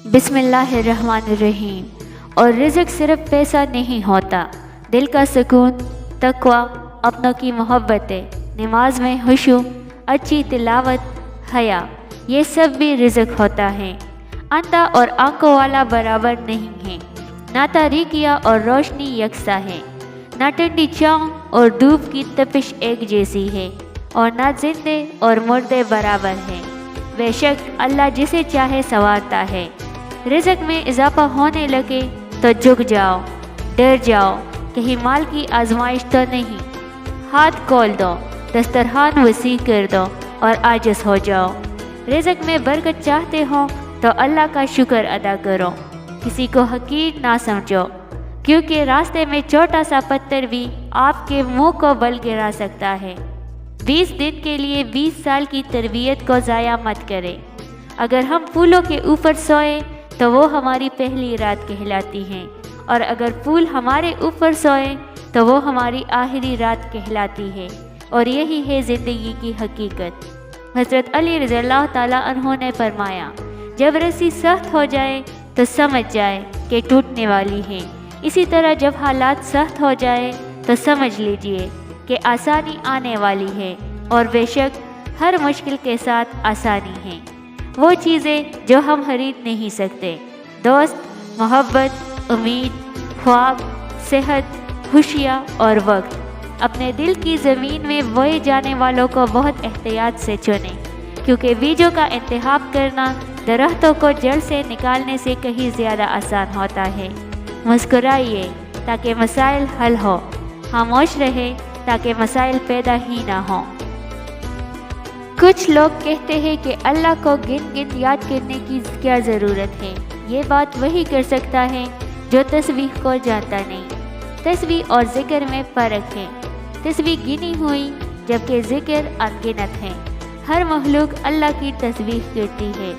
بسم اللہ الرحمن الرحیم۔ اور رزق صرف پیسہ نہیں ہوتا، دل کا سکون، تقوی، اپنوں کی محبت، نماز میں خشوع، اچھی تلاوت، حیا، یہ سب بھی رزق ہوتا ہے۔ اندھا اور آنکھوں والا برابر نہیں ہے، نہ تاریکیاں اور روشنی یکساں ہے، نہ ٹھنڈی چھاؤں اور دھوپ کی تپش ایک جیسی ہے، اور نہ زندے اور مردے برابر ہیں۔ بے شک اللہ جسے چاہے سنوارتا ہے۔ رزق میں اضافہ ہونے لگے تو جھک جاؤ، ڈر جاؤ، کہیں مال کی آزمائش تو نہیں۔ ہاتھ کھول دو، دسترخوان وسیع کر دو اور عاجز ہو جاؤ۔ رزق میں برکت چاہتے ہو تو اللہ کا شکر ادا کرو، کسی کو حقیر نہ سمجھو، کیونکہ راستے میں چھوٹا سا پتھر بھی آپ کے منہ کو بل گرا سکتا ہے۔ 20 دن کے لیے 20 سال کی تربیت کو ضائع مت کرے۔ اگر ہم پھولوں کے اوپر سوئے تو وہ ہماری پہلی رات کہلاتی ہیں، اور اگر پھول ہمارے اوپر سوئے تو وہ ہماری آخری رات کہلاتی ہے، اور یہی ہے زندگی کی حقیقت۔ حضرت علی رضی اللہ تعالیٰ عنہ نے فرمایا، جب رسی سخت ہو جائے تو سمجھ جائے کہ ٹوٹنے والی ہے، اسی طرح جب حالات سخت ہو جائے تو سمجھ لیجئے کہ آسانی آنے والی ہے، اور بے شک ہر مشکل کے ساتھ آسانی ہے۔ وہ چیزیں جو ہم خرید نہیں سکتے، دوست، محبت، امید، خواب، صحت، خوشیاں اور وقت، اپنے دل کی زمین میں بوئے جانے والوں کو بہت احتیاط سے چنیں، کیونکہ بیجوں کا انتخاب کرنا درختوں کو جڑ سے نکالنے سے کہیں زیادہ آسان ہوتا ہے۔ مسکرائیے تاکہ مسائل حل ہو، خاموش رہے تاکہ مسائل پیدا ہی نہ ہوں۔ کچھ لوگ کہتے ہیں کہ اللہ کو گن گن یاد کرنے کی کیا ضرورت ہے، یہ بات وہی کر سکتا ہے جو تسبیح کو جانتا نہیں۔ تسبیح اور ذکر میں فرق ہے، تسبیح گنی ہوئی جبکہ ذکر انگنت ہے۔ ہر مخلوق اللہ کی تسبیح کرتی ہے،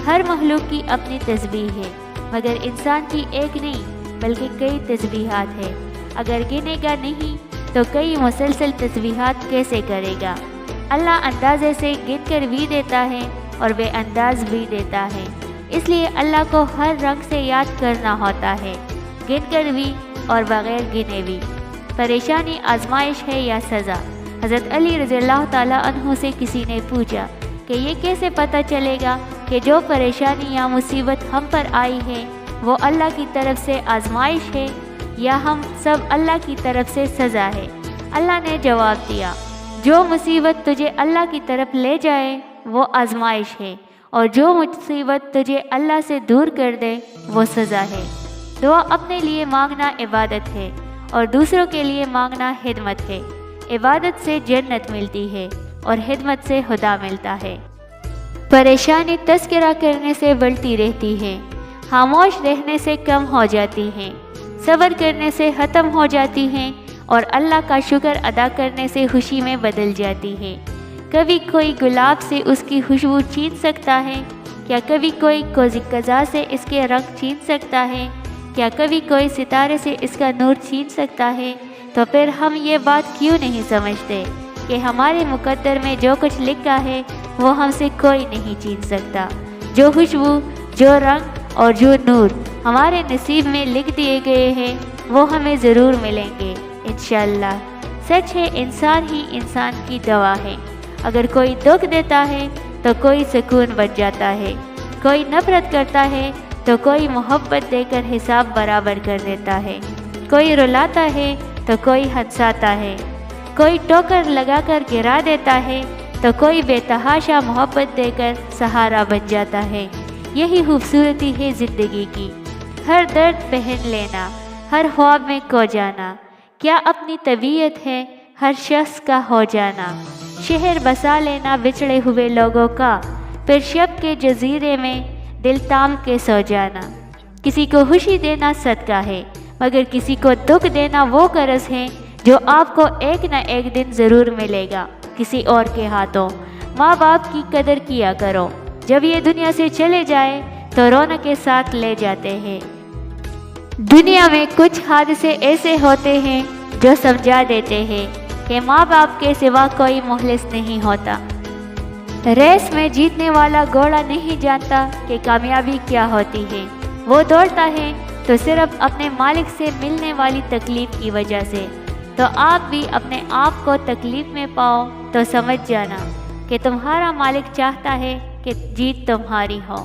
ہر مخلوق کی اپنی تسبیح ہے، مگر انسان کی ایک نہیں بلکہ کئی تسبیحات ہیں۔ اگر گنے گا نہیں تو کئی مسلسل تسبیحات کیسے کرے گا؟ اللہ اندازے سے گن کر بھی دیتا ہے اور بے انداز بھی دیتا ہے، اس لیے اللہ کو ہر رنگ سے یاد کرنا ہوتا ہے، گن کر بھی اور بغیر گنے بھی۔ پریشانی آزمائش ہے یا سزا؟ حضرت علی رضی اللہ تعالیٰ عنہ سے کسی نے پوچھا کہ یہ کیسے پتہ چلے گا کہ جو پریشانی یا مصیبت ہم پر آئی ہے وہ اللہ کی طرف سے آزمائش ہے یا ہم سب اللہ کی طرف سے سزا ہے؟ اللہ نے جواب دیا، جو مصیبت تجھے اللہ کی طرف لے جائے وہ آزمائش ہے، اور جو مصیبت تجھے اللہ سے دور کر دے وہ سزا ہے۔ دعا اپنے لیے مانگنا عبادت ہے اور دوسروں کے لیے مانگنا خدمت ہے۔ عبادت سے جنت ملتی ہے اور خدمت سے خدا ملتا ہے۔ پریشانی تذکرہ کرنے سے بڑھتی رہتی ہے، خاموش رہنے سے کم ہو جاتی ہے، صبر کرنے سے ختم ہو جاتی ہے، اور اللہ کا شکر ادا کرنے سے خوشی میں بدل جاتی ہے۔ کبھی کوئی گلاب سے اس کی خوشبو چھین سکتا ہے؟ کیا کبھی کوئی قزح سے اس کے رنگ چھین سکتا ہے؟ کیا کبھی کوئی ستارے سے اس کا نور چھین سکتا ہے؟ تو پھر ہم یہ بات کیوں نہیں سمجھتے کہ ہمارے مقدر میں جو کچھ لکھا ہے وہ ہم سے کوئی نہیں چھین سکتا۔ جو خوشبو، جو رنگ اور جو نور ہمارے نصیب میں لکھ دیے گئے ہیں وہ ہمیں ضرور ملیں گے انشاءاللہ۔ سچ ہے، انسان ہی انسان کی دوا ہے۔ اگر کوئی دکھ دیتا ہے تو کوئی سکون بن جاتا ہے، کوئی نفرت کرتا ہے تو کوئی محبت دے کر حساب برابر کر دیتا ہے، کوئی رلاتا ہے تو کوئی ہنساتا ہے، کوئی ٹوکر لگا کر گرا دیتا ہے تو کوئی بے تحاشا محبت دے کر سہارا بن جاتا ہے۔ یہی خوبصورتی ہے زندگی کی، ہر درد پہن لینا، ہر خواب میں کھو جانا، کیا اپنی طبیعت ہے ہر شخص کا ہو جانا۔ شہر بسا لینا بچھڑے ہوئے لوگوں کا، پھر شب کے جزیرے میں دل تام کے سو جانا۔ کسی کو خوشی دینا صدقہ ہے، مگر کسی کو دکھ دینا وہ قرض ہے جو آپ کو ایک نہ ایک دن ضرور ملے گا کسی اور کے ہاتھوں۔ ماں باپ کی قدر کیا کرو، جب یہ دنیا سے چلے جائے تو رونق کے ساتھ لے جاتے ہیں۔ دنیا میں کچھ حادثے ایسے ہوتے ہیں جو سمجھا دیتے ہیں کہ ماں باپ کے سوا کوئی مخلص نہیں ہوتا۔ ریس میں جیتنے والا گھوڑا نہیں جانتا کہ کامیابی کیا ہوتی ہے، وہ دوڑتا ہے تو صرف اپنے مالک سے ملنے والی تکلیف کی وجہ سے۔ تو آپ بھی اپنے آپ کو تکلیف میں پاؤ تو سمجھ جانا کہ تمہارا مالک چاہتا ہے کہ جیت تمہاری ہو۔